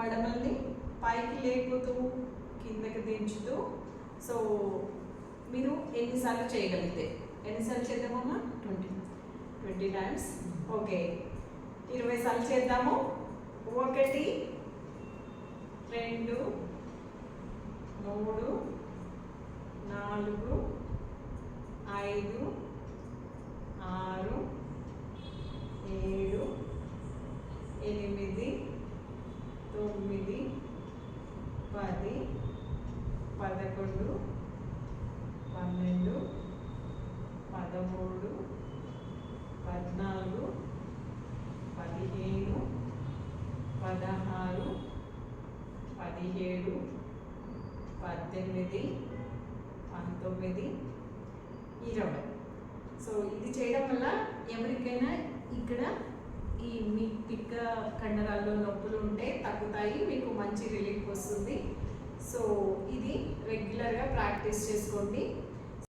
మడమల్ని పైకి లేపుతూ కిందకి దించుతూ. సో మీరు ఎన్నిసార్లు చేయగలిగితే ఎన్నిసార్లు చేద్దామమ్మా? 20 టైమ్స్. ఓకే, 20 సార్లు చేద్దాము. 1 2 3 4 5 6 7 8 9 10 11 12 13 14 15 16 17 18 19 20. సో ఇది చేయడం వల్ల ఎవరికైనా ఇక్కడ ఈ మీ పిక్క కండరాల్లో నొప్పులు ఉంటే తగ్గుతాయి, మీకు మంచి రిలీఫ్ వస్తుంది. సో ఇది రెగ్యులర్గా ప్రాక్టీస్ చేసుకోండి.